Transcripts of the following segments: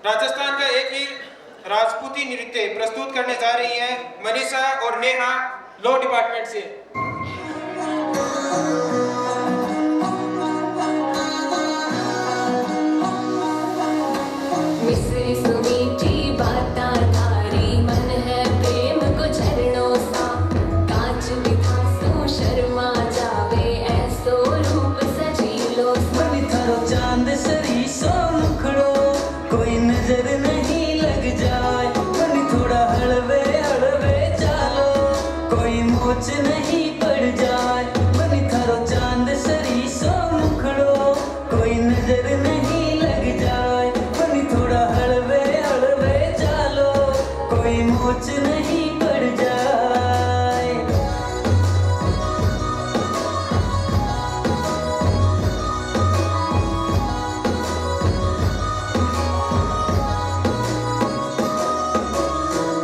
राजस्थान का एक ही राजपूती नृत्य प्रस्तुत करने जा रही है मनीषा और नेहा लॉ डिपार्टमेंट से। मिस्री सुमीठी बाता थारी मन है प्रेम को झरनों सा कांच मिठासों शर्मा जावे ऐसो रूप सजीलो बनी थारो चांद सरी सो मुखड़ो कोई नजर नहीं लग जाए बनी थोड़ा हलवे हलवे चालो कोई मोच नहीं पड़ जाए बनी थारो चांद सरी सो मुखड़ो कोई नजर नहीं लग जाए बनी थोड़ा हलवे हलवे चालो कोई मोच नहीं पड़ जाए।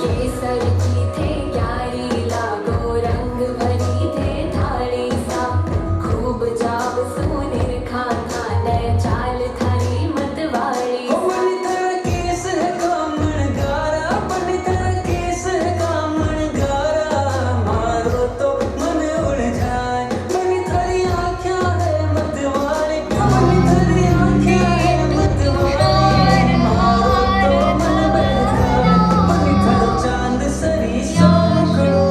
केसर की थे क्यारी लागो रंग भरी थे थाली सा खूब जाव सुनिर खाना नय चाल थारी मतवाड़ी ओ बनी थारा केस है कामण गारा बनी थारा केस है कामण गारा मारो तो मन उड़ जाए बनी थारी आँखें है मतवाली बनी थारी आँखें है मतवाली मारो तो मन बढ़ जाए बनी थारा चांद सरी सो मुखड़ो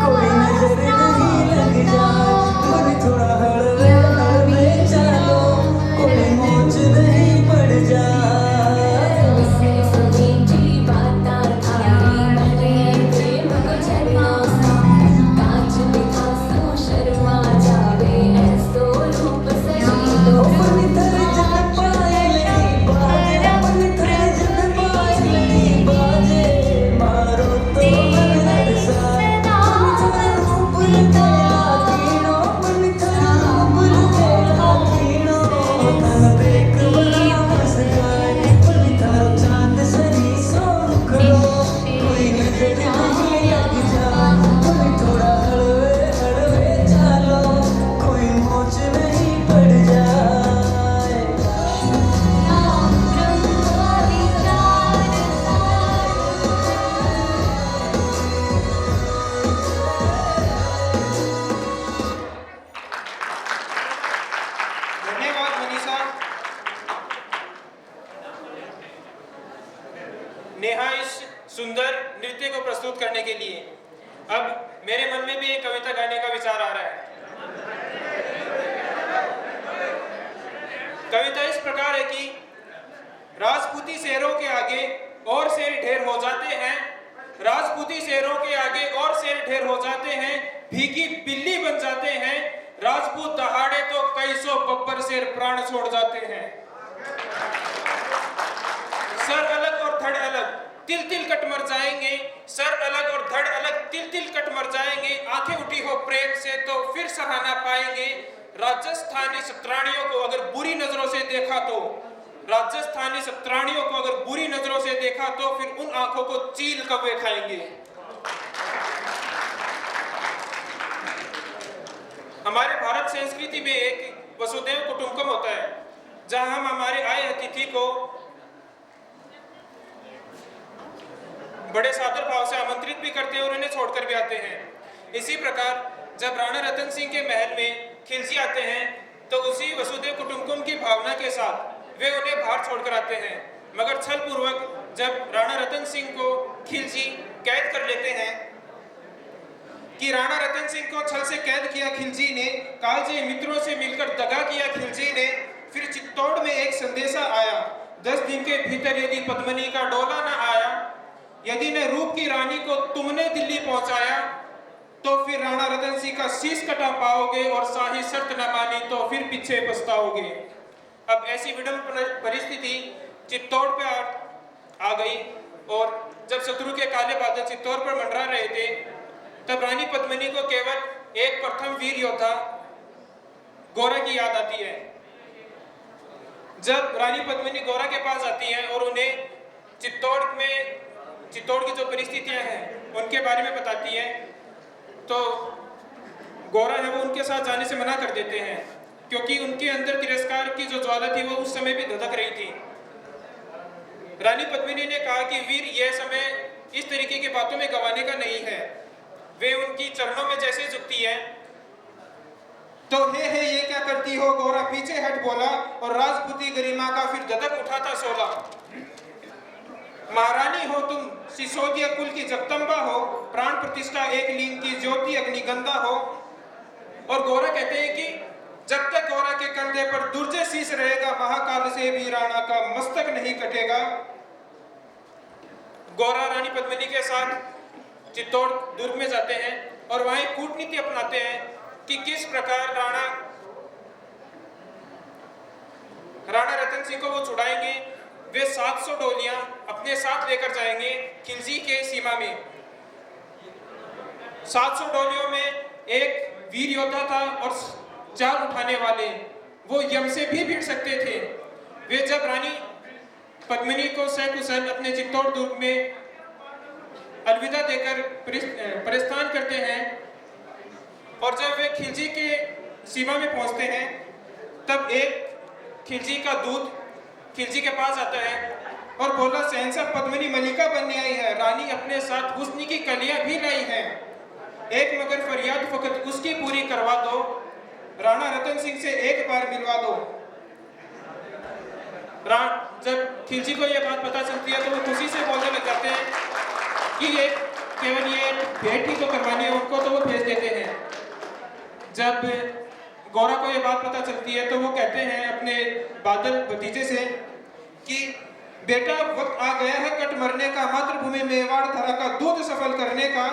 कोई नजर नहीं लग जाए बनी थोड़ा हलवे हलवे चालो कोई मोच नहीं पड़ जाए। मिस्री सुमीठी बाता थारी मन है प्रेम को झरनों सा कांच मिठासों शर्मा जावे ऐसो रूप सजीलो बनी थारे जन पायलड़ी बाजे बनी थारे जन पायलड़ी बाजे मारो तो मन हरसाए बनी थारा रूप लुटेला कीनो बनी थारा रूप लुटेला कीनो तन देख बड़ा मुस्काए बनी थारो चांद सरी सो मुखड़ो कोई नजर नहीं लग जाए बनी थोड़ा हलवे हलवे चालो कोई मोच नहीं पड़ जाए। धन्यवाद मनीषा। नेहा इस सुंदर नृत्य को प्रस्तुत करने के लिए। अब मेरे मन में भी एक कविता गाने का विचार आ रहा है। कविता इस प्रकार है कि राजपूती शेरों के आगे और शेर ढेर हो जाते हैं, राजपूती शेरों के आगे और शेर ढेर हो जाते हैं, भीगी बिल्ली बन जाते हैं, राजपूत दहाड़े तो कई सौ बब्बर शेर प्राण छोड़ जाते हैं। सर अलग और धड़ अलग तिल तिल कट मर जाएंगे, सर अलग और धड़ अलग तिल तिल कट मर जाएंगे, आंखें उठी हो प्रेम से तो फिर सराहना पाएंगे। राजस्थानी सत्राणियों को अगर बुरी नजरों से देखा तो, राजस्थानी सत्राणियों को अगर बुरी नजरों से देखा तो फिर उन आंखों को चील कौवे खाएंगे। हमारे भारत संस्कृति में एक वसुधैव कुटुंबकम होता है, जहां हम हमारे आए अतिथि को बड़े सादर भाव से आमंत्रित भी करते हैं और उन्हें छोड़कर भी आते हैं। इसी प्रकार जब राणा रतन सिंह के महल में खिलजी आते हैं तो उसी वसुधैव कुटुंबकम की भावना के साथ वे उन्हें बाहर छोड़कर आते हैं, मगर छल पूर्वक जब राणा रतन सिंह को खिलजी कैद कर लेते हैं कि राणा रतन सिंह को छल से कैद किया खिलजी ने, कालजे मित्रों से मिलकर दगा किया खिलजी ने, फिर चित्तौड़ में एक संदेशा आया, 10 दिन के भीतर यदि पद्मनी का डोला न आया, यदि न रूप की रानी को तुमने दिल्ली पहुंचाया तो फिर राणा रतन सिंह का शीश कटा पाओगे और शाही शर्त न मानी तो फिर पीछे पछताओगे। अब ऐसी विडम्ब परिस्थिति चित्तौड़ पे आ गई और जब शत्रु के काले बादल चित्तौड़ पर मंडरा रहे थे तब रानी पद्मिनी को केवल एक प्रथम वीर योद्धा गोरा की याद आती है। जब रानी पद्मिनी गोरा के पास आती हैं और उन्हें चित्तौड़ की जो परिस्थितियां हैं उनके बारे में बताती हैं तो गोरा है वो उनके साथ जाने से मना कर देते हैं, क्योंकि उनके अंदर तिरस्कार की जो ज्वाला थी वो उस समय भी धधक रही थी। रानी पद्मिनी ने कहा कि वीर, यह समय इस तरीके की बातों में गंवाने का नहीं है। वे उनकी चरणों में जैसे झुकती है तो हे ये क्या करती हो? गौरा पीछे हट बोला और राजपूती गरिमा का फिर धधक उठा था शोला। महारानी हो तुम, सिसोदिया कुल की जगदम्बा हो, प्राण प्रतिष्ठा एक लिंग की ज्योति अग्निगंधा हो। और गौरा कहते हैं कि जब तक गौरा के कंधे पर दुर्जय शीश रहेगा, महाकाल से भी राणा का मस्तक नहीं कटेगा। गौरा रानी पद्मिनी के साथ चित्तौड़ दुर्ग में जाते हैं और वहां एक कूटनीति अपनाते हैं कि किस प्रकार राणा रतन सिंह को वो छुड़ाएंगे। वे 700 डोलियां अपने साथ लेकर जाएंगे खिलजी के सीमा में। 700 डोलियों में एक वीर योद्धा था और 4 उठाने वाले, वो यम से भी भिड़ सकते थे। वे जब रानी पद्मिनी को सकुशल अपने चित्तौड़ दुर्ग में अलविदा देकर प्रस्थान करते हैं और जब वे खिलजी के सीमा में पहुंचते हैं, तब एक खिलजी का दूत खिलजी के पास आता है और बोला, शहंशाह पद्मिनी मलिका बनने आई है, रानी अपने साथ हुस्न की कलियां भी लाई हैं, एक मगर फरियाद फकत उसकी पूरी करवा दो, राणा रतन सिंह से एक बार मिलवा दो। जब खिलजी को यह बात पता चलती है तो वो खुशी से बोलने लग जाते हैं कि ये केवल ये भेंट ही तो करवानी है उनको, तो वो भेज देते हैं। जब गौरा को ये बात पता चलती है तो वो कहते हैं अपने बादल भतीजे से कि बेटा, वक्त आ गया है कट मरने का, मातृभूमि मेवाड़ धरा का दूध सफल करने का,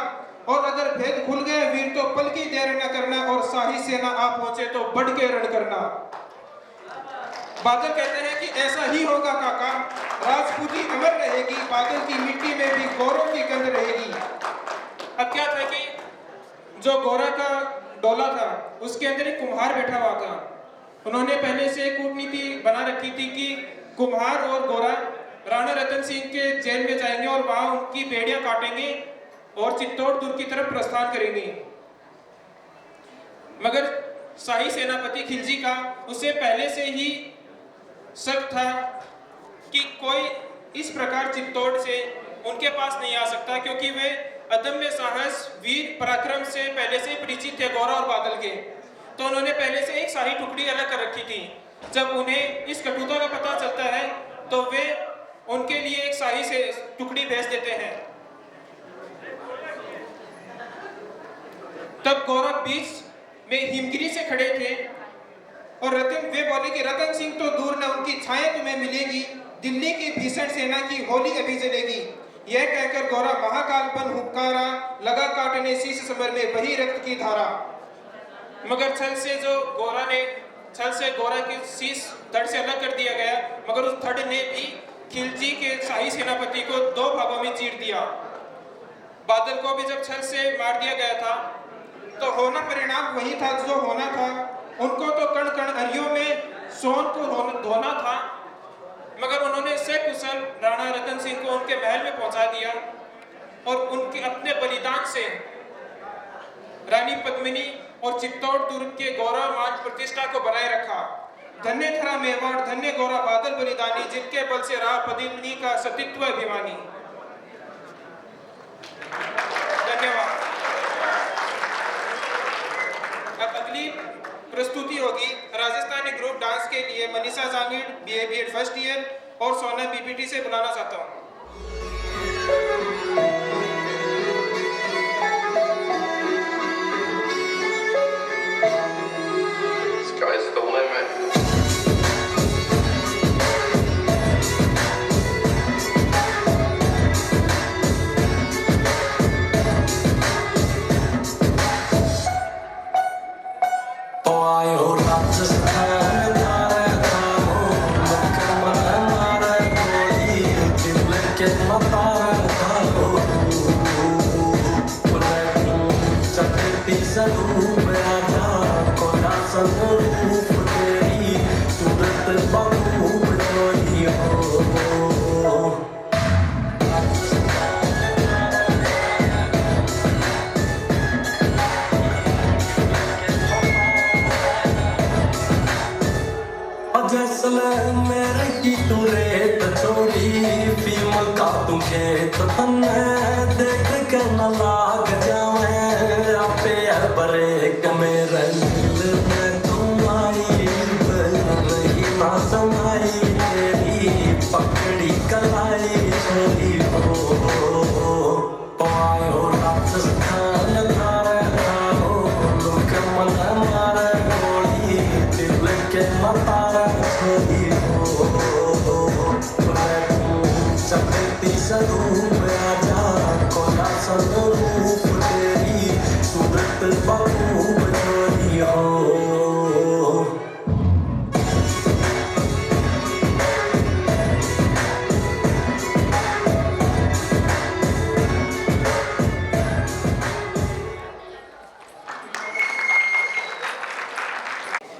और अगर भेद खुल गए वीर तो पल की देर न करना, और शाही सेना आ पहुंचे तो बढ़ के रण करना। बादल कहते हैं कि ऐसा ही होगा काका, राजपूती अमर रहेगी, बादल की मिट्टी में भी गौरव की गंध रहेगी। अब क्या था कि जो गौरा का डोला था उसके अंदर एक कुम्हार बैठा हुआ था। उन्होंने पहले से कूटनीति बना रखी थी कि कुम्हार और गौरा राणा रतन सिंह के जेल में जाएंगे और वहां उनकी बेड़ियां काटेंगे और चित्तौड़ दुर्ग की तरफ प्रस्थान करेंगे। मगर शाही सेनापति खिलजी का उससे पहले से ही शक था कि कोई इस प्रकार चित्तौड़ से उनके पास नहीं आ सकता, क्योंकि वे अदम्य साहस वीर पराक्रम से पहले से परिचित थे गौरा और बादल के। तो उन्होंने पहले से एक शाही टुकड़ी अलग कर रखी थी। जब उन्हें इस कटुता का पता चलता है तो वे उनके लिए एक शाही से टुकड़ी भेज देते हैं। तब गौरा बीच में हिमगिरी से खड़े थे और वे बोले कि रतन सिंह तो दूर न, उनकी छाया तुम्हें मिलेगी, दिल्ली की भीषण सेना की होली अभी जलेगी। यह कहकर गौरा महाकाल बन हुक्कारा, लगा काटने शीश समर में बही रक्त की धारा। मगर छल से गौरा की शीश धड़ से अलग कर दिया गया, मगर उस धड़ ने भी खिलजी के शाही सेनापति को 2 भागों में चीर दिया। बादल को भी जब छल से मार दिया गया था तो होना परिणाम वही था जो होना था। उनको तो कण कण अरियों में सोन को धोना था, मगर उन्होंने सकुशल राणा रतन सिंह को उनके महल में पहुंचा दिया और उनके अपने बलिदान से रानी पद्मिनी और चित्तौड़ दुर्ग के गौरव मान प्रतिष्ठा को बनाए रखा। धन्य थरा मेवाड़, धन्य गौरा बादल बलिदानी, जिनके बल से रहा पद्मिनी का सतीत्व अभिमानी। धन्यवाद। अब अगली प्रस्तुति होगी राजस्थानी ग्रुप डांस के लिए Manisha Jangid BA B.Ed first year और सोना BPT से बुलाना चाहता हूँ। Sky's the limit. जैसल मेरे की तू रेत छोड़ी फीम का तू खेत तन्ने देख के न लाग जावे आपे ब्रेक मेरे दिल में तुम आई रही ना समाई तेरी पकड़ी कलाई छोड़ी हो पायो राजस्थान थारे हो लोक मन मारे गोली दिल के मतारा छोड़ी चकती स्वरूप राजा कोला स्वरूप तेरी सूरत बखूब छोड़ी हो।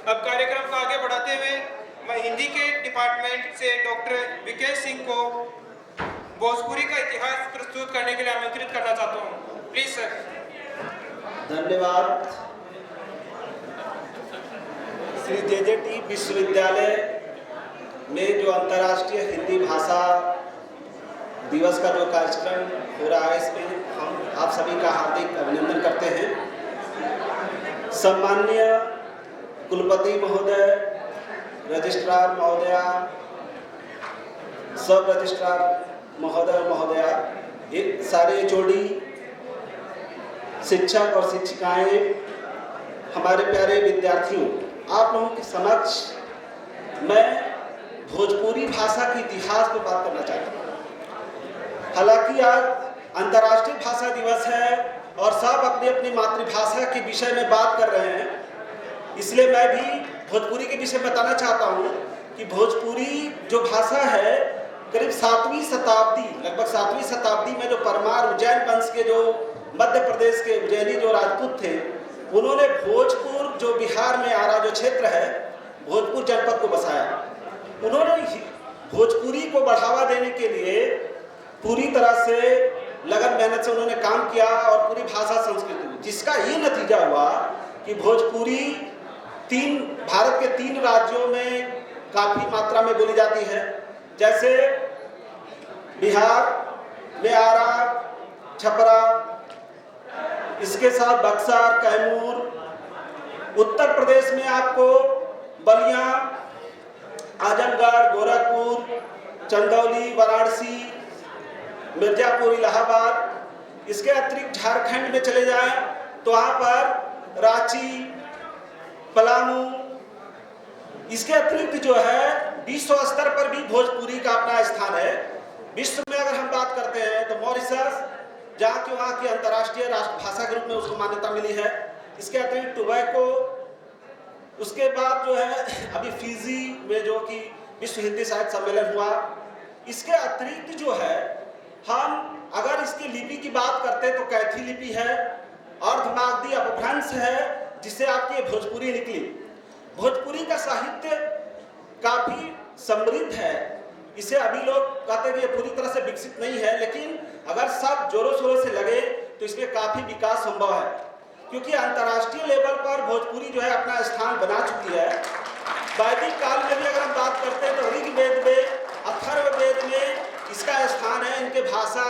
अब कार्यक्रम को आगे बढ़ाते हुए मैं हिंदी के डिपार्टमेंट से डॉक्टर विकेश सिंह को भोजपुरी का इतिहास प्रस्तुत करने के लिए आमंत्रित करना चाहता हूँ। Please sir. धन्यवाद। श्री जेजेटी विश्वविद्यालय में जो अंतर्राष्ट्रीय हिंदी भाषा दिवस का जो कार्यक्रम हो रहा है, इसमें हम आप सभी का हार्दिक अभिनंदन करते हैं। सम्माननीय कुलपति महोदय, रजिस्ट्रार महोदया, सब रजिस्ट्रार महोदय महोदया, ये सारे जोड़ी शिक्षक और शिक्षिकाएं, हमारे प्यारे विद्यार्थियों, आप लोगों के समक्ष मैं भोजपुरी भाषा के इतिहास पर बात करना चाहता हूँ। हालांकि आज अंतर्राष्ट्रीय भाषा दिवस है और सब अपनी अपनी मातृभाषा के विषय में बात कर रहे हैं, इसलिए मैं भी भोजपुरी के विषय बताना चाहता हूँ कि भोजपुरी जो भाषा है करीब 7वीं शताब्दी, लगभग 7वीं शताब्दी में जो परमार उज्जैन वंश के जो मध्य प्रदेश के उज्जैनी जो राजपूत थे, उन्होंने भोजपुर जो बिहार में आ रहा जो क्षेत्र है, भोजपुर जनपद को बसाया। उन्होंने भोजपुरी को बढ़ावा देने के लिए पूरी तरह से लगन मेहनत से उन्होंने काम किया और पूरी भाषा संस्कृति, जिसका ये नतीजा हुआ कि भोजपुरी भारत के 3 राज्यों में काफ़ी मात्रा में बोली जाती है, जैसे बिहार में आरा, छपरा, इसके साथ बक्सर, कैमूर, उत्तर प्रदेश में आपको बलिया, आजमगढ़, गोरखपुर, चंदौली, वाराणसी, मिर्जापुर, इलाहाबाद, इसके अतिरिक्त झारखंड में चले जाएं तो वहाँ पर रांची, पलामू, इसके अतिरिक्त जो है विश्व स्तर पर भी भोजपुरी का अपना स्थान है। विश्व में अगर हम बात करते हैं तो मॉरिशस, जहाँ की वहाँ की अंतर्राष्ट्रीय राष्ट्रभाषा के रूप में उसको मान्यता मिली है। इसके अतिरिक्त टोबैको, उसके बाद जो है अभी फिजी में जो कि विश्व हिंदी साहित्य सम्मेलन हुआ। इसके अतिरिक्त जो है हम अगर इसकी लिपि की बात करते हैं तो कैथी लिपि है, अर्धमागधी अपभ्रंश है, जिससे आपकी भोजपुरी निकली। भोजपुरी का साहित्य काफ़ी समृद्ध है, इसे अभी लोग कहते हैं कि ये पूरी तरह से विकसित नहीं है, लेकिन अगर सब जोरों शोरों से लगे तो इसमें काफ़ी विकास संभव है, क्योंकि अंतर्राष्ट्रीय लेवल पर भोजपुरी जो है अपना स्थान बना चुकी है। वैदिक काल में भी अगर हम बात करते हैं तो ऋग्वेद में, अथर्ववेद में इसका स्थान है, इनके भाषा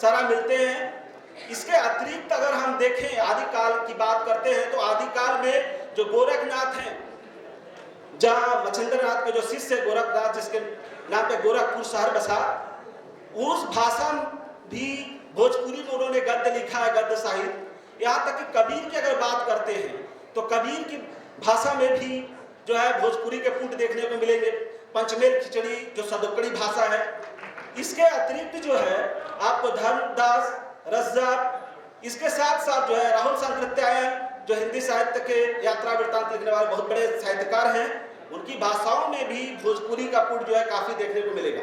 सारा मिलते हैं। इसके अतिरिक्त अगर हम देखें आदिकाल की बात करते हैं तो आदिकाल में जो गोरखनाथ हैं, जहाँ मच्छिंद्रनाथ के जो शिष्य गोरखनाथ, जिसके नाम पे गोरखपुर शहर बसा, उस भाषा भी भोजपुरी में उन्होंने गद्य लिखा है, गद्य साहित्य। यहाँ तक कि कबीर की अगर बात करते हैं तो कबीर की भाषा में भी जो है भोजपुरी के पुट देखने को मिलेंगे। पंचमेल खिचड़ी जो सदोकड़ी भाषा है। इसके अतिरिक्त जो है आपको धर्मदास, रज्जाक, इसके साथ साथ जो है राहुल सांकृत्यायन, जो हिंदी साहित्य के यात्रा वृत्तांत लिखने वाले बहुत बड़े साहित्यकार हैं, उनकी भाषाओं में भी भोजपुरी का पुट जो है काफ़ी देखने को मिलेगा।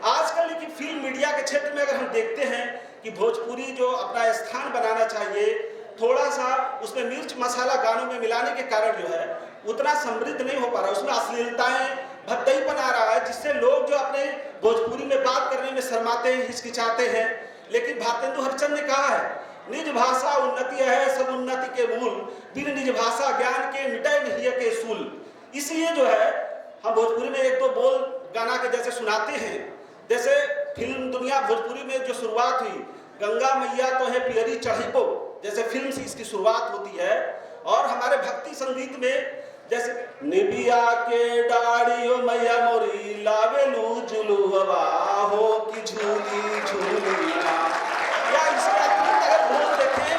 आजकल लेकिन फिल्म मीडिया के क्षेत्र में अगर हम देखते हैं कि भोजपुरी जो अपना स्थान बनाना चाहिए, थोड़ा सा उसमें मिर्च मसाला गानों में मिलाने के कारण जो है उतना समृद्ध नहीं हो पा रहा है, उसमें अश्लीलताएं भद्दईपन आ रहा है, जिससे लोग जो अपने भोजपुरी में बात करने में शर्माते हैं, हिचकिचाते हैं। लेकिन भारतेंदु हरिश्चंद्र ने कहा है, निज भाषा उन्नति है सब उन्नति के मूल, बिन निज भाषा ज्ञान के मिटाए नहीं के सूल। इसलिए जो है हम भोजपुरी में एक दो बोल गाना के जैसे सुनाते हैं। जैसे फिल्म दुनिया भोजपुरी में जो शुरुआत हुई, गंगा मैया तो है पियरी चढ़िको, जैसे फिल्म से इसकी शुरुआत होती है। और हमारे भक्ति संगीत में जैसे निबिया के डाड़ियो मैया मोरी लावेलू जुलुआ हो कि झूली झूलिया, या इसके अतिरिक्त अगर बोल देखें,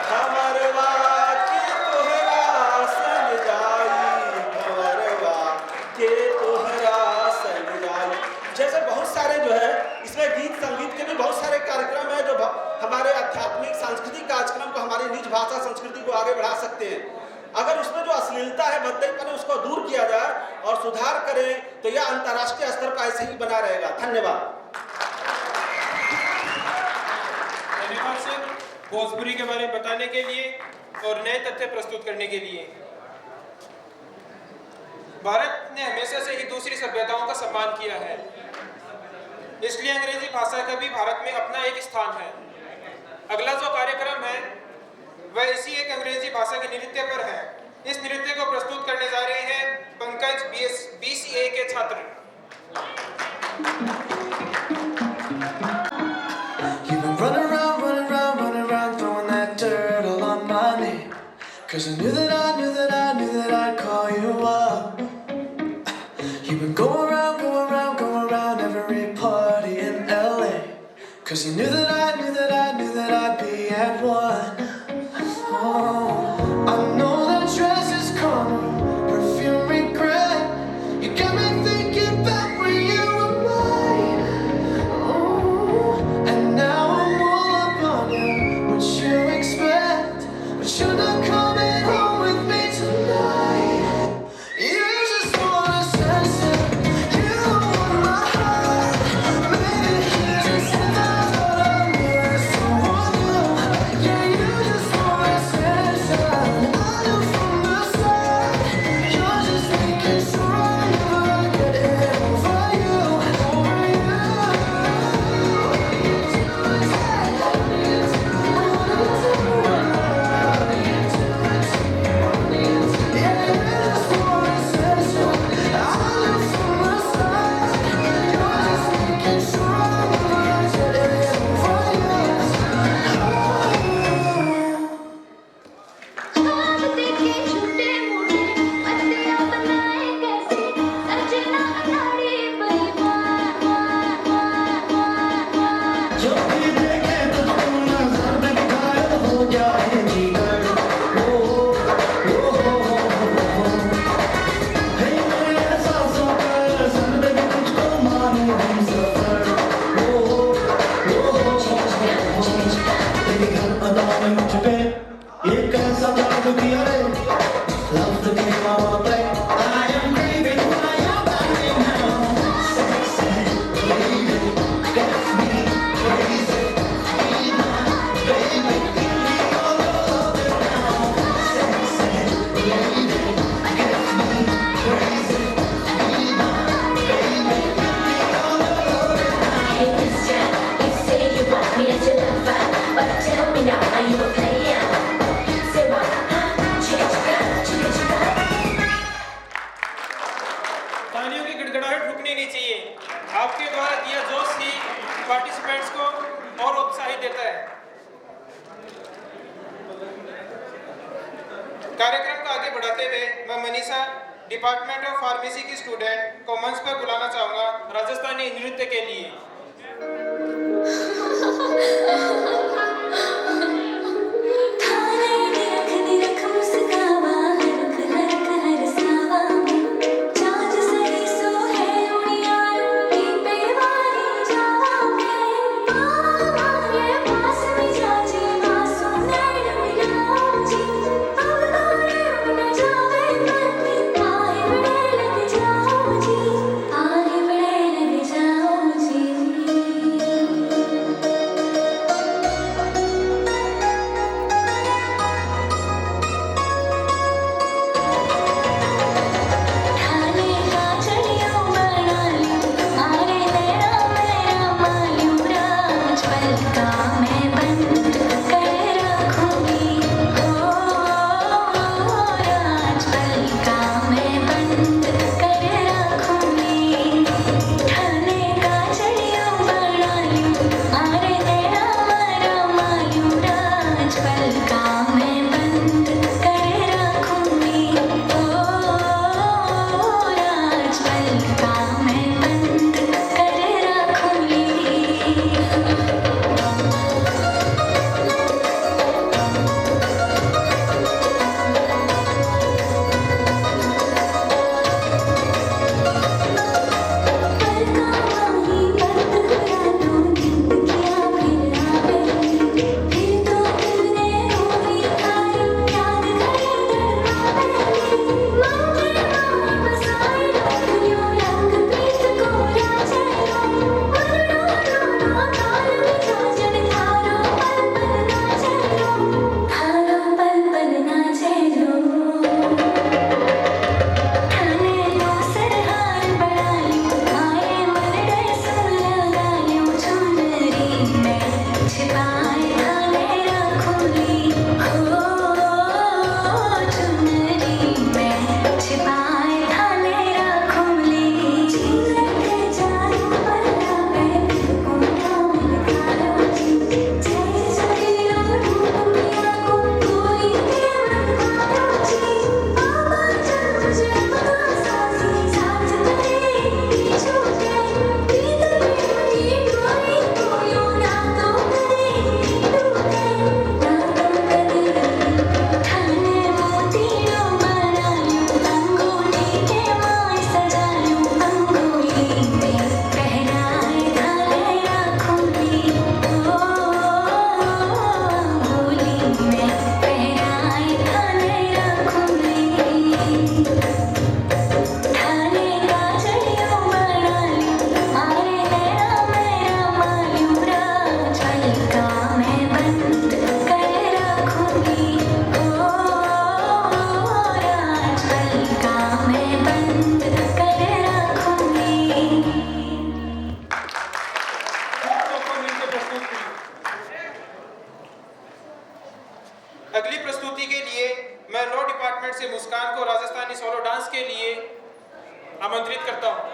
हमरवा के तोहरा संग जाई, हमरवा के तोहरा संग जाई, जैसे बहुत सारे जो है इसमें गीत संगीत के भी बहुत सारे कार्यक्रम हैं जो हमारे आध्यात्मिक सांस्कृतिक कार्यक्रम को, हमारी निज भाषा संस्कृति को आगे बढ़ा सकते हैं। अगर उसमें जो अश्लीलता है, भद्देपन है, उसको दूर किया जाए और सुधार करें तो यह अंतर्राष्ट्रीय स्तर पर ऐसे ही बना रहेगा। धन्यवाद। धन्यवाद सर, भोजपुरी के बारे में बताने के लिए और नए तथ्य प्रस्तुत करने के लिए। भारत ने हमेशा से ही दूसरी सभ्यताओं का सम्मान किया है, इसलिए अंग्रेजी भाषा का भी भारत में अपना एक स्थान है। अगला जो कार्यक्रम है वह इसी एक अंग्रेजी भाषा के नृत्य पर है। इस नृत्य को प्रस्तुत करने जा रहे हैं पंकज BCA के छात्र। You've been running around, throwing that dirt all on my name. 'Cause I knew that I'd call you up. You've been going around every party in LA. 'Cause you knew that I'd be at one. I know that dress is karma, perfume regret. You got me thinking back when you were mine. Oh, and now I'm all up on you. What you expect? But you're not coming home with me tonight. You just wanna censor. You want my heart. Maybe you just thought I'm worth someone new. Yeah, you just wanna censor. I knew from the start. You're just making sure I never get it over you. Yeah, you just wanna censor. I knew from the start. You're just making sure I never get it over you. ख्वाब देखे झूठे मूठे पत्तियां बनाए कैसे सजना अनाड़ी बेईमान जो भी देखे तुझको नजर में घायल हो जाए जिगर। हे मेरे एहसासों का असर में भी तुझको माने हम सफर। तेरी हर अदा में मुझ पे ये कैसा जादू किया रे। Love the game I wanna play. I am craving for your body now. Sexy lady, get me crazy. Be my baby, give me all your love now. Sexy lady, get me crazy. Be my baby, give me all your love now. Hey mister, you say you want me as your lover, but tell me now, are you a player? Say what? Chica. तालियों की गड़गड़ाहट रुकनी नहीं चाहिए। आपके द्वारा दिया जोश ही participants को और उत्साहित देता है। कार्यक्रम को आगे बढ़ाते हुए मैं मनीषा, डिपार्टमेंट ऑफ फार्मेसी की स्टूडेंट को मंच पर बुलाना चाहूँगा राजस्थानी नृत्य के लिए। थाने निरख मुस्कावा हरक हर सावा चाँद सही सो है उड़िया उड़ी पे वाली जावा में पावा ये पास में जाजी मासू नैन मिलाओ जी अब तोरे न जावे मन आए बड़े लग जाओ जी आए बड़े लग जाओ जी आमंत्रित करता हूँ।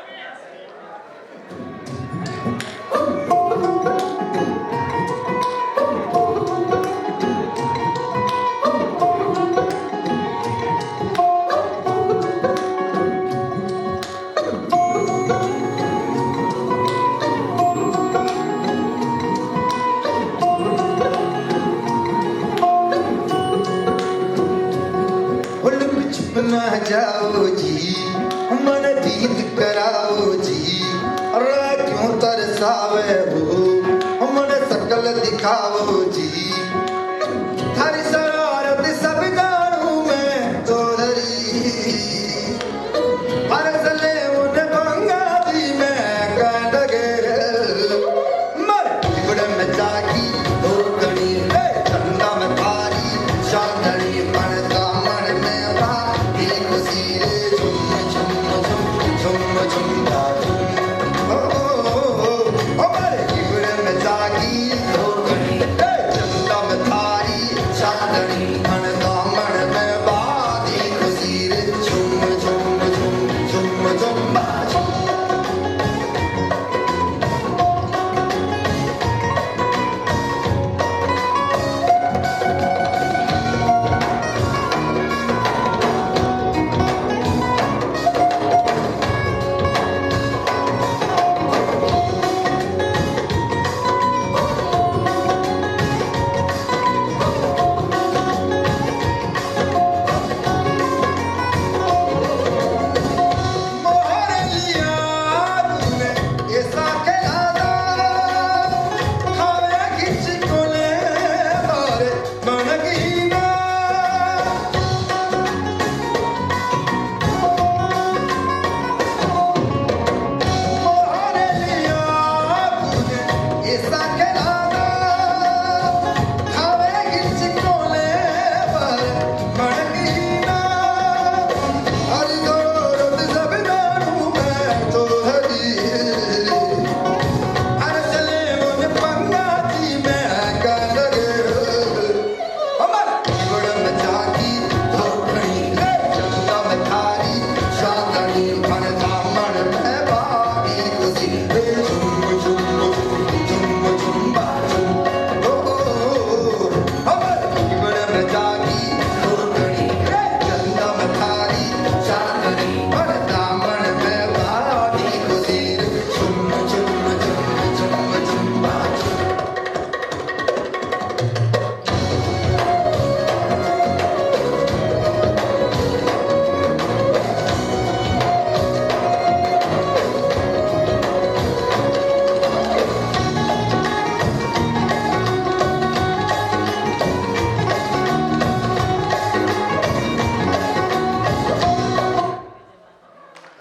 छुप ना जाओ जी, मन जीत कराओ जी, क्यों तरसावे हो मन सकल दिखाओ जी, थारी शरारत सब जानू मैं तोहरी, परसले उन गंगा जी में कह लगे मर बिगड़ में जागी दो घड़ी चंदा में थारी चांदनी पड़ता मन में बाकी खुशी रे झुम झुम झुम झुम झुम मर बिगड़ में जागी दो घड़ी चंदा में थारी चांदनी पड़ता मन में बाकी खुशी रे झुम झुम झुम झुम झुम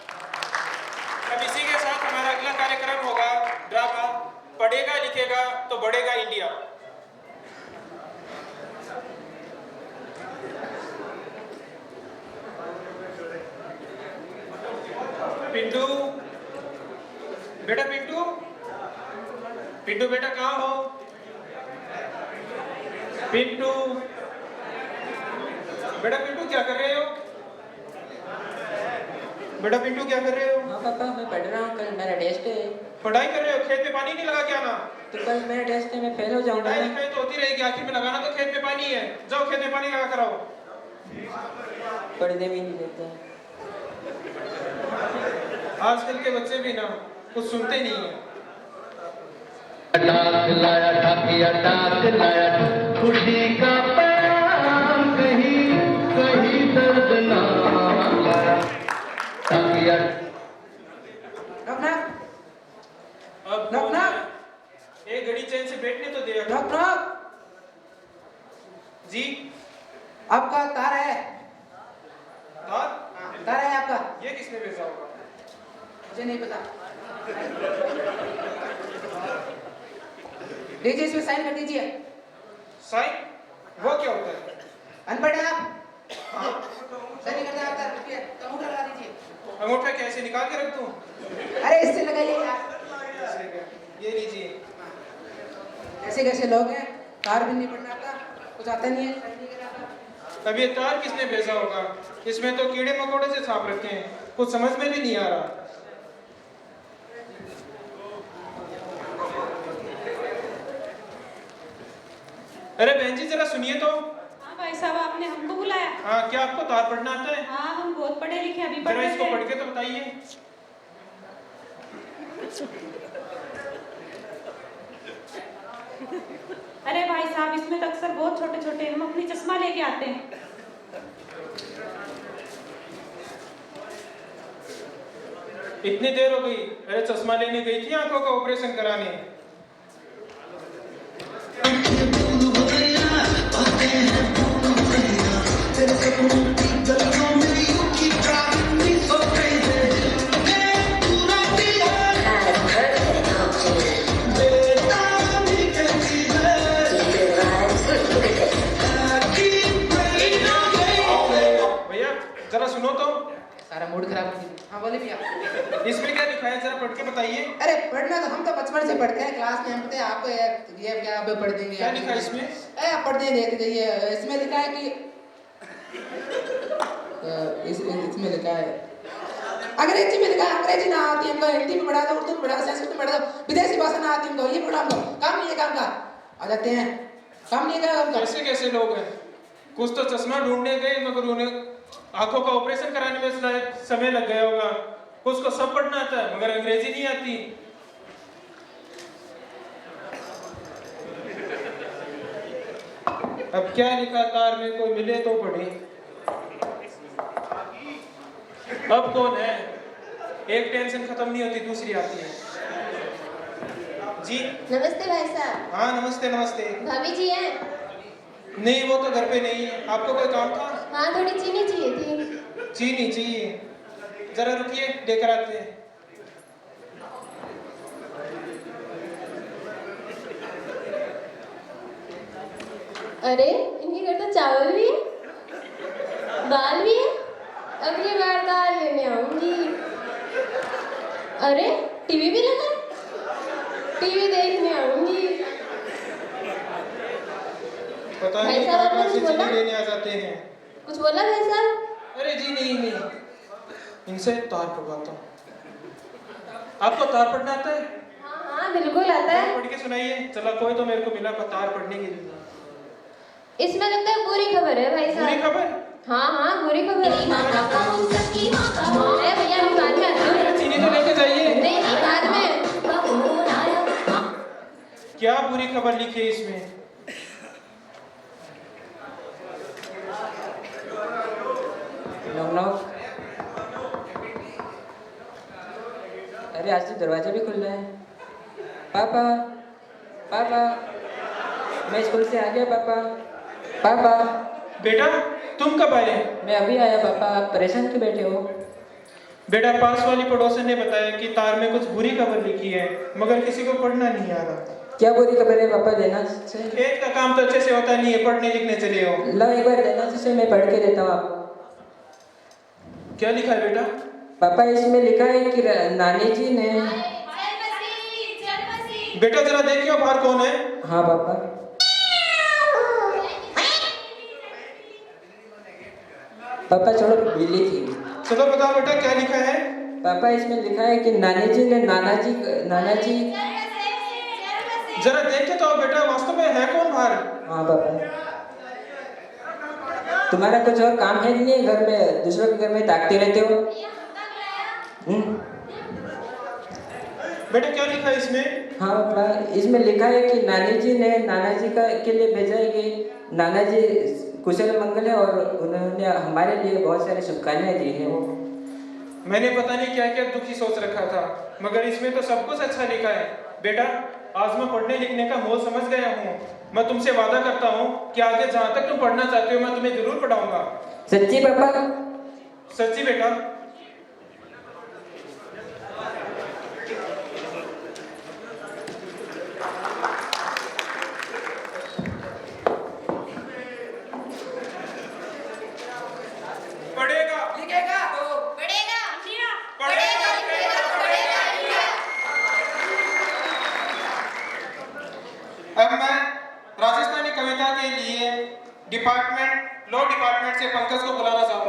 अब इसी के साथ हमारा अगला कार्यक्रम होगा ड्रामा पढ़ेगा लिखेगा तो बढ़ेगा इंडिया। पिंटू बेटा, पिंटू पिंटू बेटा कहाँ हो? पिंटू बेटा, पिंटू क्या कर रहे हो? बेटा पिंटू क्या कर रहे हो? हाँ पापा, मैं पढ़ रहा हूँ, कल मेरा टेस्ट है। पढ़ाई कर रहे हो? खेत में पानी नहीं लगा क्या ना? तो कल मेरा टेस्ट है, मैं फेल हो जाऊंगा। पढ़ाई लिखाई तो होती रहेगी, आखिर में लगाना तो खेत में पानी है। जाओ खेत में पानी लगा कर आओ। पढ़ने भी नहीं देते। आजकल के बच्चे भी ना कुछ सुनते नहीं है। डाक लाया डाकिया, डाक लाया खुशी का पैगाम, कहीं कहीं दर्द ना लाया डाकिया। नॉक नॉक अब नॉक नॉक, एक घड़ी चैन से बैठने तो दे। नॉक नॉक जी, आपका तार है? तार तार है आपका? ये किसने भेजा होगा? मुझे नहीं पता। लीजिए, इसमें साइन कर दीजिए। साइन? वो क्या होता है? अनपढ़ है आप? साइन नहीं करते आप? रुकिए, अंगूठा लगा दीजिए। अंगूठा कैसे निकाल के रख दूं? अरे इससे लगाइए यार। ये लीजिए। ऐसे कैसे लोग हैं? तार भी नहीं पढ़ना आता, कुछ आता नहीं है। अब ये तार किसने भेजा होगा? इसमें तो कीड़े मकोड़े से छाप रखे हैं। कुछ समझ में भी नहीं आ रहा। अरे बहन जी जरा सुनिए तो। हाँ भाई साहब, आपने हमको बुलाया? हाँ, क्या आपको तार पढ़ना आता है? हाँ, हम बहुत पढ़े लिखे, अभी जरा पढ़ इसको रहे पढ़ थे। के तो बताइए। अरे भाई साहब, इसमें तो अक्सर बहुत छोटे छोटे, हम अपनी चश्मा लेके आते हैं। इतनी देर हो गई, अरे चश्मा लेने गई थी आंखों का ऑपरेशन कराने। भैया जरा सुनो तो। सारा मूड खराब कर दिया। हाँ बोले भैया। इसमें क्या लिखा है, जरा पढ़ के बताइए। अरे पढ़ना तो हम तो बचपन से पढ़ते हैं, क्लास में हम पढ़ते हैं, आपको ये क्या आप पढ़ देंगे? क्या लिखा है इसमें? आप पढ़ देंगे, देखते जाइए। इसमें लिखा है कि इसमें लिखा है अंग्रेजी में लिखा है, अंग्रेजी ना आती हमको, हिंदी में पढ़ा दो, उर्दू में पढ़ा दो, संस्कृत में पढ़ा दो, विदेशी भाषा ना आती हमको, ये पढ़ा हमको, काम नहीं है काम का। आ जाते हैं, काम नहीं है काम का। कैसे कैसे लोग हैं, कुछ तो चश्मा ढूंढने गए मगर उन्हें आंखों का ऑपरेशन कराने में समय लग गया होगा। कुछ को सब पढ़ना आता है मगर अंग्रेजी नहीं आती। अब क्या लिखा तार में, कोई मिले तो पढ़े। अब कौन है, एक टेंशन खत्म नहीं होती दूसरी आती है। जी नमस्ते भाई साहब। हाँ नमस्ते नमस्ते। भाभी जी हैं? नहीं वो तो घर पे नहीं है। आपको कोई काम था? हाँ, थोड़ी चीनी चाहिए थी। चीनी चाहिए, जरा रुकिए लेकर आते हैं। अरे इनके घर तो चावल भी है, दाल भी है। अगली बार दाल लेने आऊंगी। अरे टीवी भी लगा है, टीवी देखने आऊंगी। पता भाई नहीं साहब, कहाँ आपने से कुछ बोला? चीनी लेने आ जाते हैं। कुछ बोला भाई साहब? अरे जी नहीं नहीं, इनसे तार पढ़वाता हूँ। आपको तार पढ़ना आता है? हाँ हाँ बिल्कुल आता है। पढ़ के सुनाइए। चला कोई तो मेरे को मिला तार पढ़ने के लिए। इसमें लगता है बुरी खबर है भाई साहब। बुरी खबर? हाँ हाँ बुरी खबर है। अरे भैया हम बाद में आते हैं। चीनी तो लेके जाइए। नहीं नहीं बाद में। क्या बुरी खबर लिखी है इसमें? नॉक। अरे आज तो दरवाजा भी खुल रहा है। पापा पापा, मैं स्कूल से आ गया पापा। पापा। बेटा तुम कब आए? मैं अभी आया पापा। आप परेशान क्यों बैठे हो? बेटा पास वाली पड़ोसन ने बताया कि तार में कुछ बुरी खबर लिखी है मगर किसी को पढ़ना नहीं आ रहा। क्या बुरी खबर है पापा? देना से खेत का काम तो अच्छे से होता नहीं है, पढ़ने लिखने चले हो। लो एक बार देना से मैं पढ़ के देता हूँ आपको। क्या लिखा है बेटा? पापा इसमें लिखा है कि नानी जी ने। बेटा जरा देखियो बाहर कौन है। हाँ पापा। पापा छोड़ो, बिल्ली थी। चलो बताओ बेटा क्या लिखा है? पापा इसमें लिखा है कि नानी जी ने नाना जी जरा देख के तो आओ बेटा, वास्तव में है कौन बाहर? हाँ पापा। तुम्हारा कुछ और काम है नहीं घर में? दूसरों के घर में ताकते रहते हो। बेटा क्या लिखा है इसमें? हाँ पापा, इसमें लिखा है कि नानी जी ने नाना जी के लिए भेजा है कि नाना जी कुशल मंगल है और उन्होंने हमारे लिए बहुत सारी शुभकामनाएं दी हैं। मैंने पता नहीं क्या क्या दुखी सोच रखा था मगर इसमें तो सब कुछ अच्छा लिखा है। बेटा आज मैं पढ़ने लिखने का मोल समझ गया हूँ। मैं तुमसे वादा करता हूँ कि आगे जहाँ तक तुम पढ़ना चाहते हो मैं तुम्हें जरूर पढ़ाऊंगा। सच्ची पापा? सच्ची बेटा। पढ़ेगा लिखेगा पढ़ेगा पढ़ेगा अब मैं राजस्थानी कविता के लिए लॉ डिपार्टमेंट से पंकज को बुलाना चाहूंगा।